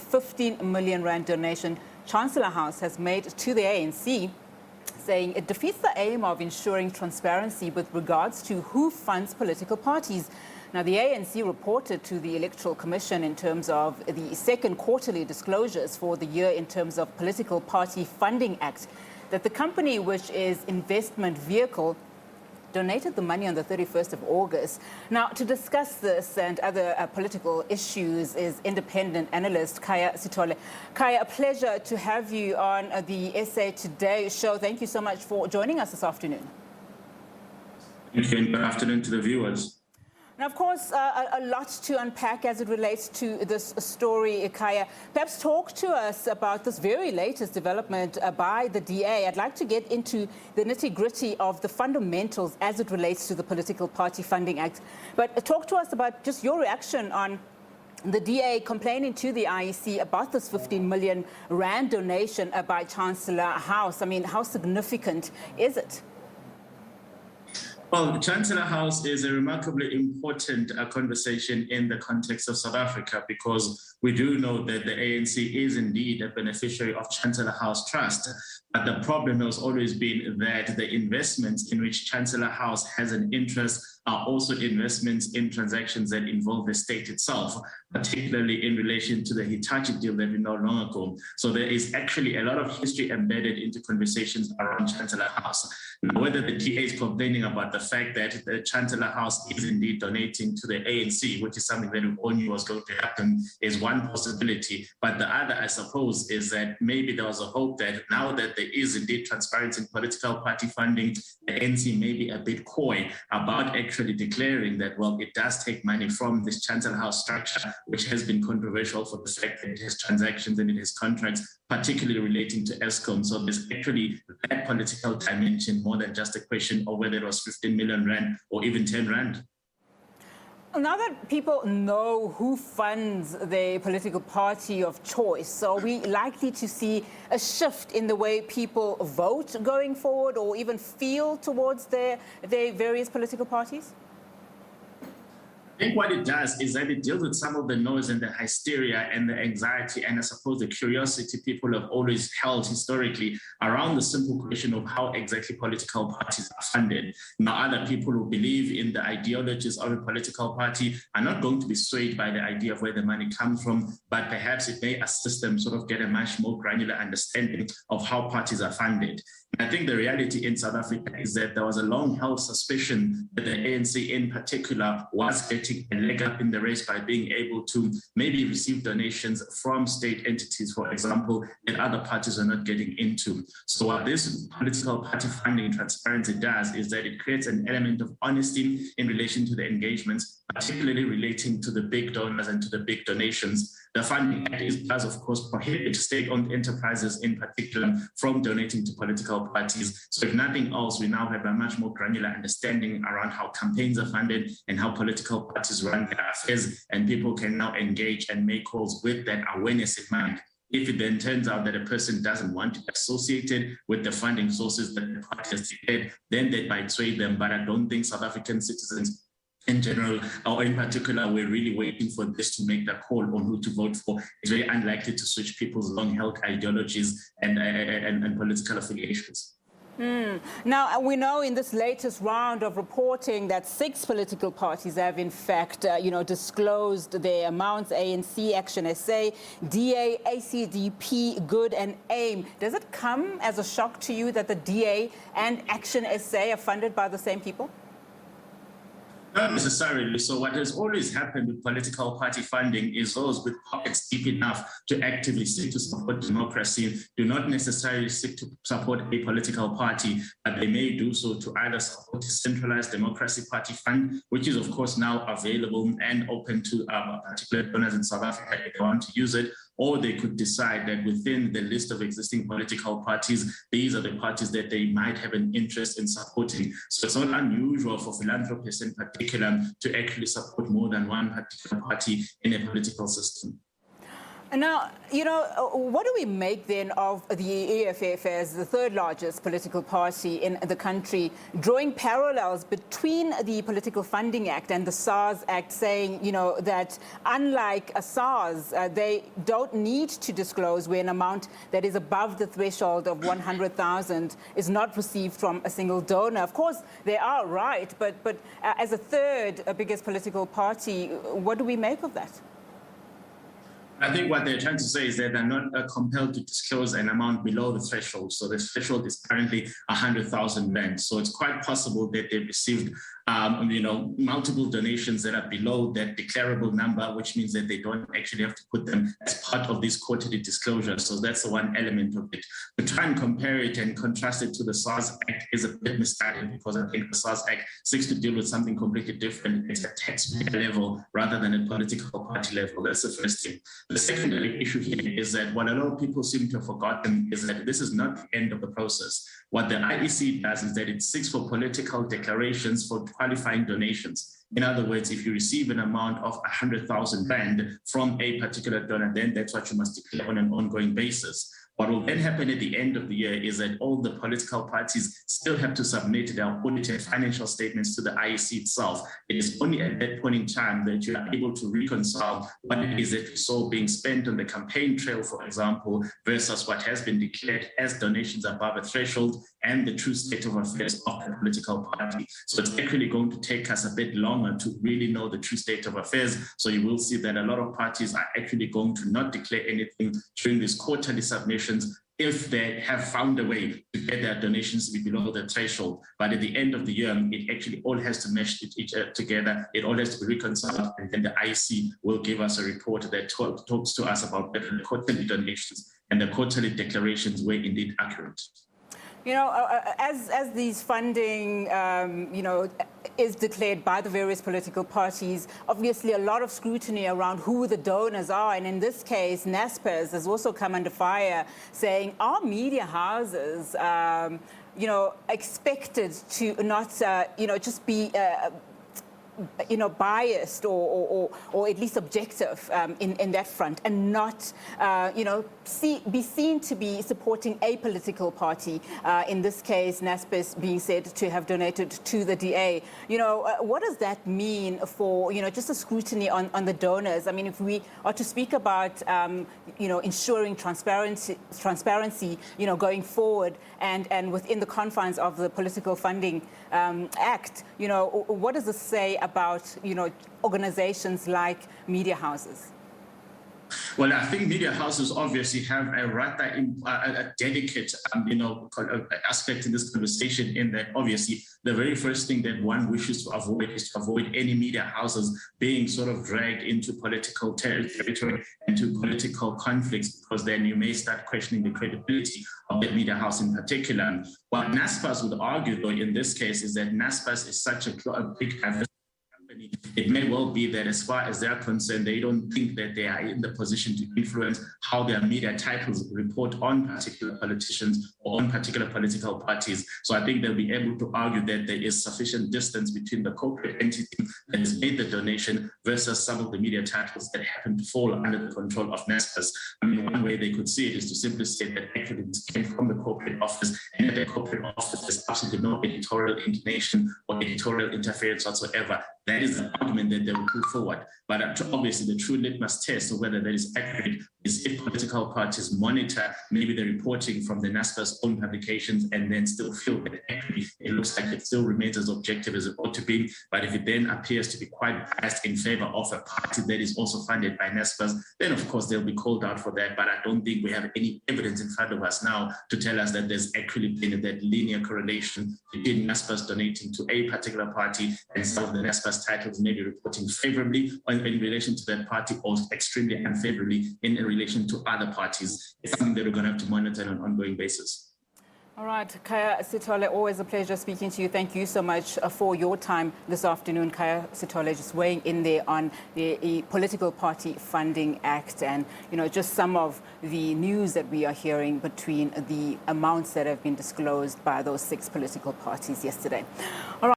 15 million rand donation Chancellor House has made to the ANC, saying it defeats the aim of ensuring transparency with regards to who funds political parties. Now, the ANC reported to the Electoral Commission in terms of the second quarterly disclosures for the year in terms of Political Party Funding Act that the company, which is investment vehicle, donated the money on the 31st of August. Now, to discuss this and other political issues is independent analyst Khaya Sithole. Khaya, a pleasure to have you on the SA Today show. Thank you so much for joining us this afternoon. Thank you, and good afternoon to the viewers. Now, of course, a lot to unpack as it relates to this story, Khaya. Perhaps talk to us about this very latest development by the DA. I'd like to get into the nitty-gritty of the fundamentals as it relates to the Political Party Funding Act. But talk to us about just your reaction on the DA complaining to the IEC about this 15 million rand donation by Chancellor House. I mean, how significant is it? Well, Chancellor House is a remarkably important conversation in the context of South Africa, because we do know that the ANC is indeed a beneficiary of Chancellor House Trust. But the problem has always been that the investments in which Chancellor House has an interest are also investments in transactions that involve the state itself, particularly in relation to the Hitachi deal that we know long ago. So there is actually a lot of history embedded into conversations around Chancellor House. Now, whether the DA is complaining about the fact that the Chancellor House is indeed donating to the ANC, which is something that we all knew was going to happen, is one possibility. But the other, I suppose, is that maybe there was a hope that now that there is indeed transparency in political party funding, the ANC may be a bit coy about actually declaring that, well, it does take money from this Chancellor House structure, which has been controversial for the fact that it has transactions and it has contracts, particularly relating to ESCOM. So there's actually that political dimension more than just a question of whether it was 15 million rand or even 10 rand. Now that people know who funds their political party of choice, so are we likely to see a shift in the way people vote going forward or even feel towards their various political parties? I think what it does is that it deals with some of the noise and the hysteria and the anxiety and I suppose the curiosity people have always held historically around the simple question of how exactly political parties are funded. Now, other people who believe in the ideologies of a political party are not going to be swayed by the idea of where the money comes from, but perhaps it may assist them sort of get a much more granular understanding of how parties are funded. I think the reality in South Africa is that there was a long-held suspicion that the ANC in particular was getting a leg up in the race by being able to maybe receive donations from state entities, for example, that other parties are not getting into. So what this political party funding transparency does is that it creates an element of honesty in relation to the engagements, particularly relating to the big donors and to the big donations. The Funding Act does, of course, prohibit state-owned enterprises in particular from donating to political parties. So if nothing else, we now have a much more granular understanding around how campaigns are funded and how political parties run their affairs, and people can now engage and make calls with that awareness in mind. If it then turns out that a person doesn't want to be associated with the funding sources that the party has declared, then that might sway them. But I don't think South African citizens in general, or in particular, we're really waiting for this to make the call on who to vote for. It's very unlikely to switch people's long-held ideologies and political affiliations. Now, we know in this latest round of reporting that 6 political parties have, in fact, disclosed their amounts: ANC, Action SA, DA, ACDP, Good, and AIM. Does it come as a shock to you that the DA and Action SA are funded by the same people? Not necessarily. So what has always happened with political party funding is those with pockets deep enough to actively seek to support democracy do not necessarily seek to support a political party, but they may do so to either support a centralized democracy party fund, which is of course now available and open to particular donors in South Africa if they want to use it, or they could decide that within the list of existing political parties, these are the parties that they might have an interest in supporting. So it's not unusual for philanthropists in particular to actually support more than one particular party in a political system. Now, what do we make then of the EFF as the third largest political party in the country, drawing parallels between the Political Funding Act and the SARS Act, saying, that unlike a SARS, they don't need to disclose where an amount that is above the threshold of 100,000 is not received from a single donor. Of course, they are right, but as a third biggest political party, what do we make of that? I think what they're trying to say is that they're not compelled to disclose an amount below the threshold. So the threshold is currently 100,000 rand. So it's quite possible that they've received, multiple donations that are below that declarable number, which means that they don't actually have to put them as part of this quarterly disclosure. So that's the one element of it. To try and compare it and contrast it to the SARS Act is a bit misguided, because I think the SARS Act seeks to deal with something completely different. It's at taxpayer level rather than at political party level. That's the first thing. The secondary issue here is that what a lot of people seem to have forgotten is that this is not the end of the process. What the IEC does is that it seeks for political declarations for qualifying donations. In other words, if you receive an amount of 100,000 rand from a particular donor, then that's what you must declare on an ongoing basis. What will then happen at the end of the year is that all the political parties still have to submit their audited financial statements to the IEC itself. It is only at that point in time that you are able to reconcile what it is that you saw being spent on the campaign trail, for example, versus what has been declared as donations above a threshold and the true state of affairs of the political party. So it's actually going to take us a bit longer to really know the true state of affairs. So you will see that a lot of parties are actually going to not declare anything during these quarterly submissions if they have found a way to get their donations to be below the threshold. But at the end of the year, it actually all has to mesh each together. It all has to be reconciled, and then the IEC will give us a report that talks to us about whether the quarterly donations and the quarterly declarations were indeed accurate. As these funding, is declared by the various political parties, obviously a lot of scrutiny around who the donors are. And in this case, Naspers has also come under fire, saying, are media houses, expected to not, just be biased or at least objective in that front, and not be seen to be supporting a political party. In this case, Naspers being said to have donated to the DA. What does that mean for just a scrutiny on the donors? I mean, if we are to speak about ensuring transparency, going forward, and within the confines of the Political Funding Act, what does this say about organizations like media houses? Well, I think media houses obviously have a rather a delicate, aspect in this conversation, in that obviously the very first thing that one wishes to avoid is to avoid any media houses being sort of dragged into political territory and to political conflicts, because then you may start questioning the credibility of the media house in particular. What Naspers would argue, though, in this case, is that Naspers is such a big company. It may well be that as far as they're concerned, they don't think that they are in the position to influence how their media titles report on particular politicians or on particular political parties. So I think they'll be able to argue that there is sufficient distance between the corporate entity that has made the donation versus some of the media titles that happen to fall under the control of Naspers. I mean, one way they could see it is to simply say that actually this came from the corporate office, and at the corporate office there's absolutely no editorial inclination or editorial interference whatsoever. That is the argument that they will put forward. But obviously, the true litmus test of whether that is accurate is if political parties monitor maybe the reporting from the Naspers own publications and then still feel that actually it looks like it still remains as objective as it ought to be. But if it then appears to be quite biased in favor of a party that is also funded by Naspers, then of course they'll be called out for that. But I don't think we have any evidence in front of us now to tell us that there's actually been that linear correlation between Naspers donating to a particular party and some of the Naspers titles maybe reporting favorably in relation to that party or extremely unfavorably in relation to other parties. It's something that we're going to have to monitor on an ongoing basis. All right, Khaya Sithole, always a pleasure speaking to you. Thank you so much for your time this afternoon. Khaya Sithole just weighing in there on the Political Party Funding Act and, just some of the news that we are hearing between the amounts that have been disclosed by those 6 political parties yesterday. All right.